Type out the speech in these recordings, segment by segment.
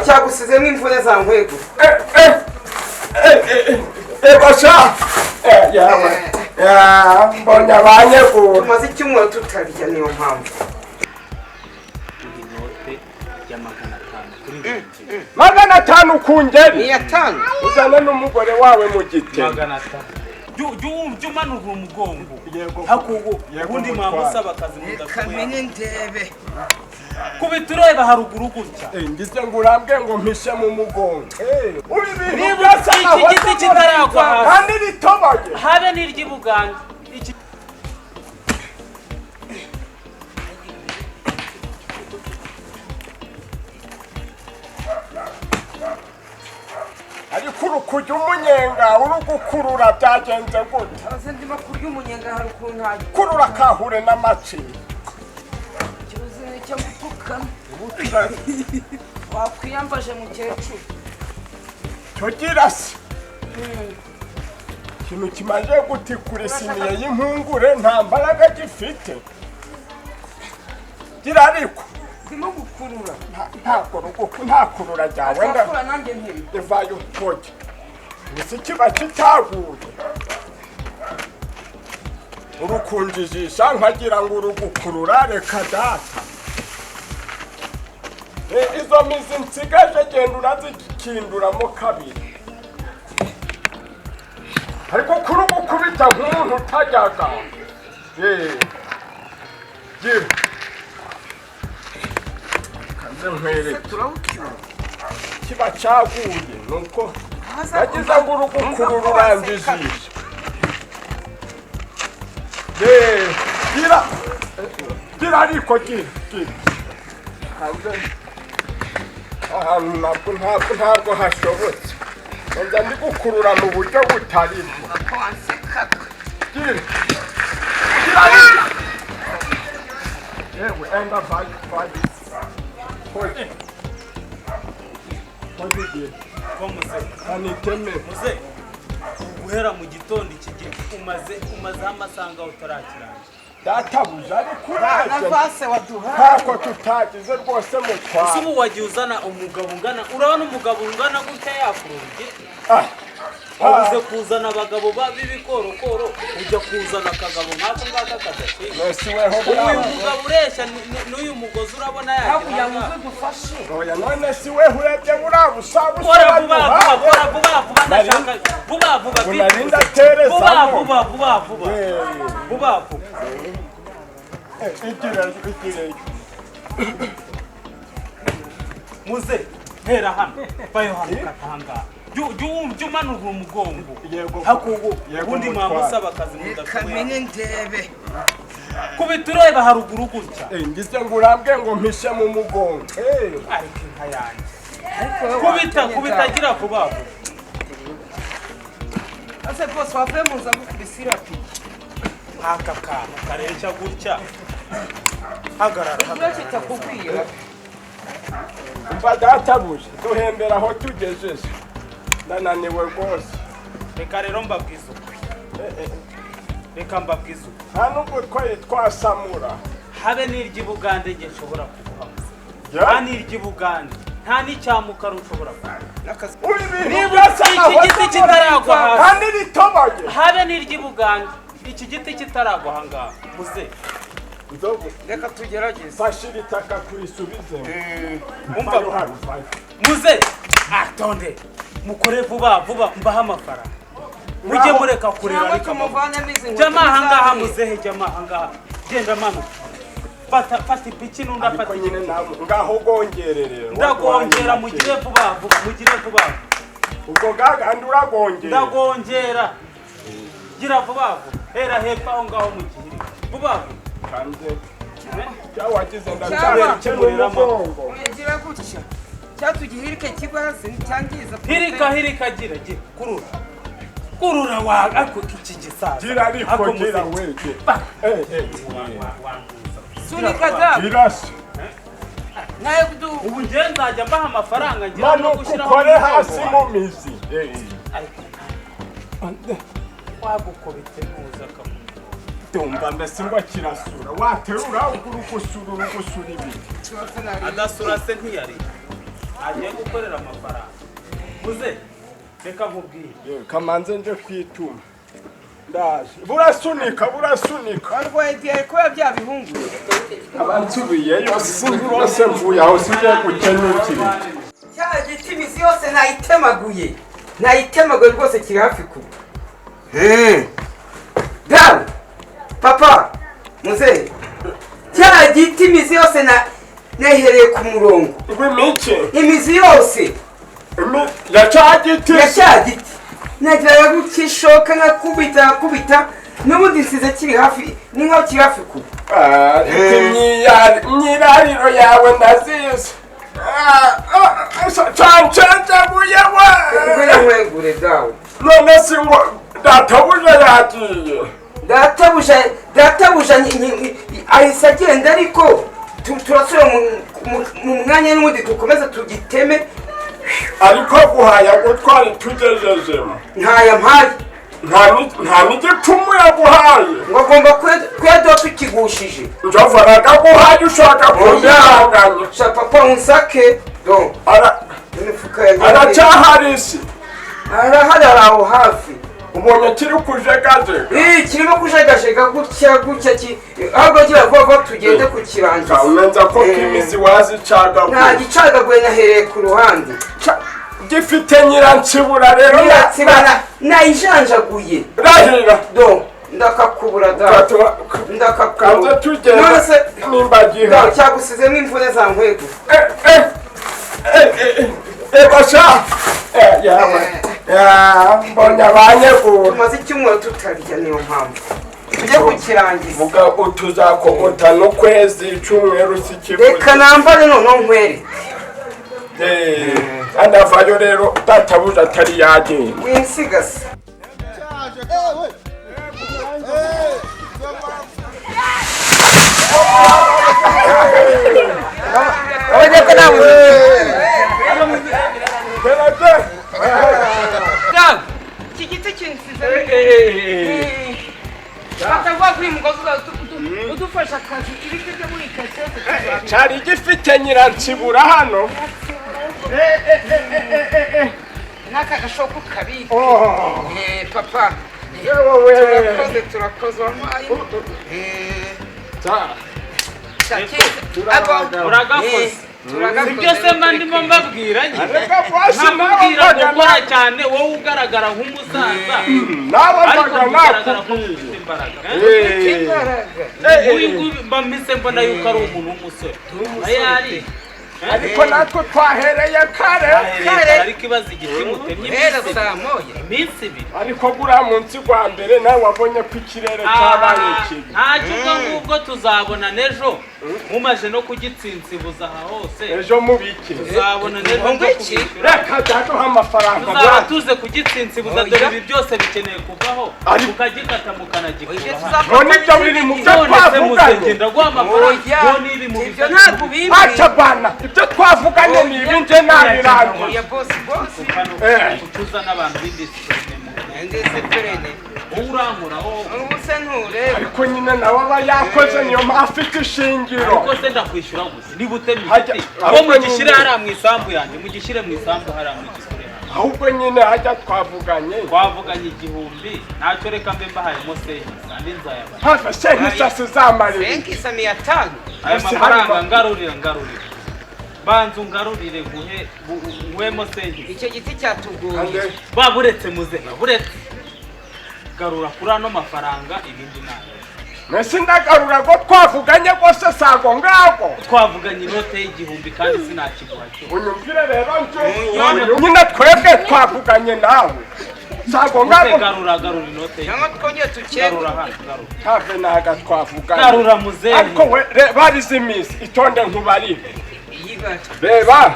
cyagusize n'imvune za nkwego basha mbonye abanyegura tumaze icyumweru tutarya niyo mpamvu magana atanu ku ngeri ni atanu uzana n'umugore wawe mu giti magana atanu jya umanura umugongo hakubu ubundi mwamusaba akazi kamenye ndebe kubita ureba haruguru gutya ngize ngo urambwe ngo mpishe mu mugongo niba iki giti kitaragwa hasi kandi ritobaye habe n'iry'ibuganda ariko urukujya umunyenga urugukurura byagenze gute aze ndimo kurya umunyenga hari ukuntu haje kurura kahure n'amaci ikibazo ni cyo gutukana wakwiyambaje mukecuru cyogira se ikintu kimaze gutikura isiniye y'impungure nta mbaraga gifite gira ariko ndimo gukurura nta kurura ryawe ndakura nanjye mpiri ivayo utoge isi kiba kitaguye urukunjijisha nkagira ngo urugukurura reka data izo mizi nsigaje genda urazikinduramo kabiri ariko kuri ugukubita nk'umuntu utajyaga gira kiba cyaguye nuko nagize ngo urugukurura urangijisha gira ariko gira ahantu ntabwo hashobotse nza ndi gukurura mu buryo butarimo gira yewe enda vayi muze guhera mu gitondo iki gihe umazeho amasanga utarakiranga databuja ariko na vase waduhaye ntako tutagize rwose mu twara ese ubu wagiye uzana umugabo ungana urabona umugabo ungana gutya yakururye wabuze kuzana abagabo b'ibikorokoro ujya kuzana akagabo nk'ako ngako kadashinga uyu mugabo ureshya n'uyu mugozi urabona hakurya muze dufashe oya none si we urebye buriya busabusa kora vuba ndashaka vuba unarinda aterezamo vuba igireyo muze ntera hano bayo hano katanga jya umanura umugongo hakubu ubundi mwamusaba akazi kamenye ndebe kubita ureba haruguru gutya ngize ngo urambwe ngo mpishe mu mugongo ariko inka yanjye kubita gira vuba ase bose wavuye muza gukubisira ati aka kantu kareshya gutya hagarara uracita kubwira umva databuje duhembera aho tugejeje ndananiwe rwose reka rero mbabwiza ukuri reka mbabwiza ukuri nta nubwo twari twasamura habe n'iry'ibugande nge nshobora kuguhamasa nta n'iry'ibugande nta n'icyamukara ushobora kuguha niba iki giti kitaragwa hasi kandi ritobaye habe n'iry'ibugande iki giti kitaragwa ahangaha muze reka tugerageze fashira itaka kurisubize umva muze atonde mukore vuba mbaha amafaranga mujye mureka kurera ariko jama ahangaha muzehe jama ahangaha genda manuka fata ipiki n'undi afata nyine ngaho gongerere ndagongera mugire vuba ubwo gagandi uragongera ndagongera gira vuba hera hepfo aho ngaho mu gihiri vuba kanze cyawagize ndacyabera cy'umugongo ugira gutya cyatugihirike kigwaze cyangiza hirika gira kurura waga ariko iki gisaza gira ariko gira wege sunika da girasi naye kudu ubu nje nzajya mbaha amafaranga ngira mano ukore hasi mu mizi wagukubite ntuza kamu tumba mbese ngo kirasura waterura ugusura ibi adasura se ntiyari agiye gukorera amafaranga muze reka nkubwire kamanze nje kwituma ndaje burasunika arwaye diye ko yabyabihungu abansubiye yose sinzi bose mvuye aho sije gukenyukira cya giti misi yose nayitemaguye rwose kiri hafi ku dawe papa muze cya giti misi yose nahereye ku murongo ngwimike imizi yose ya cya giti nagira gukishoka nkakubita n'ubundi nsize kiri hafi ni nkaho kiri hafi ku nyirariro yawe ndazizi cancanjabuye we dawe none si ngo databuja yagiye databuja ahise agenda ariko turasubira mu mwanya n'ubundi dukomeza tugiteme ariko guhaya ngo twari tugejejemo ntaya mpaye nta n'igipfumu yaguhaye ngo agomba kuyaduha tukigushije njovaraga guhaye ushaka kubyihanganya sha papa unsake aracyahari isi arahari aho hafi ubonye kiri kujegajega kirimo kujegajega gutya ahubwo gira vuba tugende kukirangiza umenza ko kimizi wazicagaguye nta gicagaguye nahereye ku ruhande gifite nyiransibura rero nyiransibura nayijanjaguye rahira ndakakubura dawe kanze tugenda nimba giha cyagusizemo imvune za nkwego basha mbonye abanyegura tumaze icyumweru tutarya niyo mpamvu tujye kukirangiza vuga utuzakogota n'ukwezi icyumweru si kibuze reka nambare noneho nkwere andavayo rero databuja atari yagenda winsigase iki giti kinsize batavuga kuri mugozi udufasha akazi ibiti byo muri kase cyari gifite nyiransibura hano n'aka gashoka kabika papa turakoze wampaye uragakoze ibyo se mba ndimo mbabwira nyine nkabwira gukora cyane wowe ugaragara nk'umusaza ariko ugaragara nk'ufite imbaraga mba mise mbona yuko ari umuntu w'umusore ayari ariko natwe twahereye kare ariko ibaza igiti mutemye iminsi ibiri ariko guriya munsi gwa mbere nawe wabonye ko ikirere cyabaye kibi ntacyo ubwo ngubwo tuzabona n'ejo mumaze no kugitsinsibuza aha hose ejo mubiki tuzabona n'ejo ngo kubishyura reka daduha amafaranga tuzaba tuze kugitsinsibuza dore ibi byose bikeneye kuvaho mukagikata mukanagikura none ibyo biri mu byo twavuganye ndaguha amafaranga none iri mu ibyo ntabwo bimbi aca bana ibyo twavuganye ni ibi nje nabirangiye tuza n'abantu b'indisipurine urankuraho ariko nyine nawe aba yakoze niyo mpamvu afite ishingiro ariko se ndakwishyura gusa niba utemye igiti ngo mugishyire hariya mu isambu yanjye mugishyire mu isambu hariya mugishyire ahubwo nyine hajya twavuganye igihumbi ntacyo reka mbe mbahayemo senkisa kandi nzayabara hava senkisa sizamarira senkisa 500 aya mafaranga ngarurira banza ungarurire nguhemo senkisa icyo giti cyatuguye baburetse muzehe buretse garura kuri ano mafaranga ibindi nayo Nesi ndagarura ko twavuganye rwose sago ngago twavuganye inote y'igihumbi kandi sinakiguha cyo unyumvire rero nje nyine twebwe twavuganye nawe sago ngago garura inote cyangwa twongeye garura hano have naga twavuganye garura muzehe ariko we barize imisi itonde nkubari reba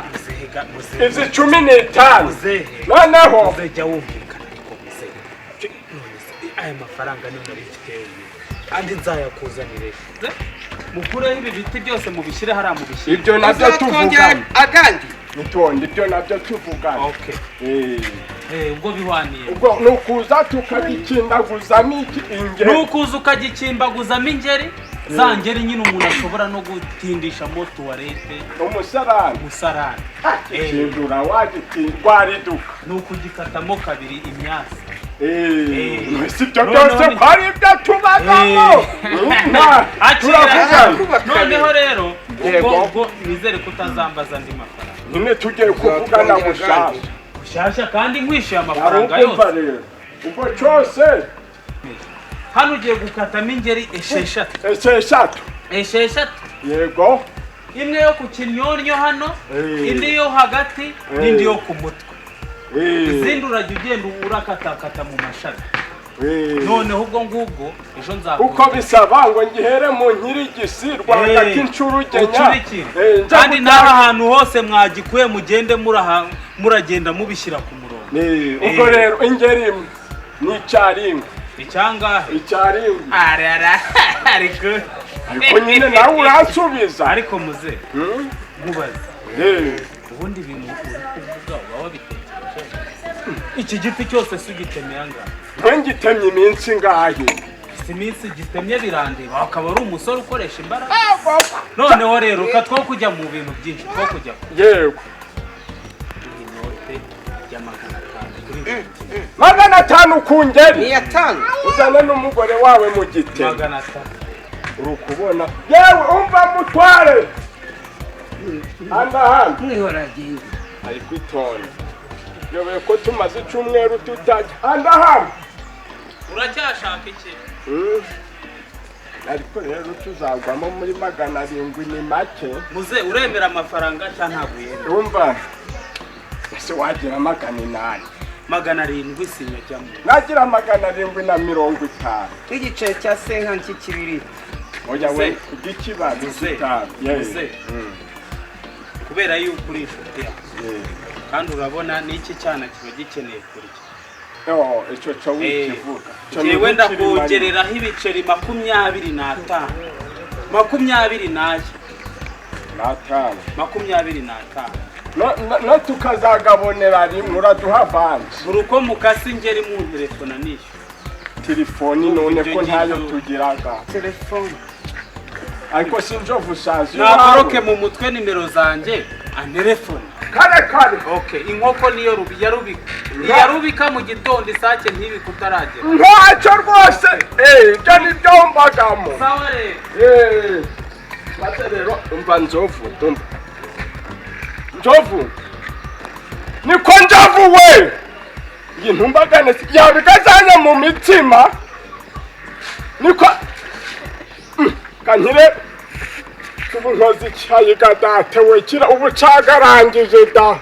izi 15 noneho uzajya wumvikana ariko muzehe aya mafaranga ni muri kitewe andi nzayakuzanire mukureho ibi biti byose mubishyire hariya mubishyire ibyo nabyo tuvugana agandi nitonde ibyo nabyo tuvugana ubwo bihwaniye ubwo nukuza tukagikindaguzamo ingeri nukuza ukagikimbaguzamo ingeri za ngeri nyine umuntu ashobora no gutindishamo tuwarete umusarani ikindura wagitindwariduka nukugikatamo kabiri imyasi si ibyo byose ko ari ibyo tubagamo noneho rero ubwo nizere ko utazambaza andi mafaranga nyine tugiye kuvugana bushasha kandi nkwishyuye amafaranga yose ubwo cyose hano ugiye gukatamo ingeri esheshatu yego imwe yo ku kinyonyo hano indi yo hagati n'indi yo ku mutwe izindi urajya ugenda urakatakata mu mashami noneho ubwo ngubwo ejo nzakugira uko bisaba ngo ngihere mu nkirigisi rwagati incurugenya kandi n'aha hantu hose mwagikuye mugende muragenda mubishyira ku murongo ubwo rero ingeri imwe ni icyarimwe icyangahe ariko nyine nawe uransubiza ariko muze mubaze ubundi ibintu uri kuvuga waba wabitekereje iki giti cyose si ugitemeye angahe ngitemye iminsi ngahe si iminsi gitemye birandeba akaba ari umusore ukoresha imbaraga noneho rero two kujya mu bintu byinshi two kujya yego inote ya magana atanu ku ngeri ni atanu uzana n'umugore wawe mu gite 500 uri kubona yewe umva mutware hano mwihora agenda ari kwitonda yobe ko tumaze icyumweru tutajya hano uracyashaka iki ariko rero tuzagwamo muri 700 ni make muze uremera amafaranga cyangwa ntabwo yemera umva ese wagira 800 700 sinyajyamo nagira 750 igice cya senka nk'ikibiri oya we igikibazo muze kubera yuko uri inshuti yawe kandi urabona n'iki cyana kiba gikeneye kurya icyo cyo wikivuga jewe ndakongereraho ibiceri 25 no tukazagabonera rimwe uraduha vansi uruko mukasi ingeri mu telefone nisho telefoni none ko ntayo tugiraga telefone ariko sinjovu shaje naboroke mu mutwe nimero zanjye telefone kare okay inkoko niyo yarubika mu gitondo isake ntibikutaragera ntacyo rwose ibyo ni byo mbagamo sawa rero bate rero umva nzovu niko njovu we iyi ntumbagane yabigazanye mu mitima niko kanyire ubu nkoze icyayi gadate we kira ubu cagarangije da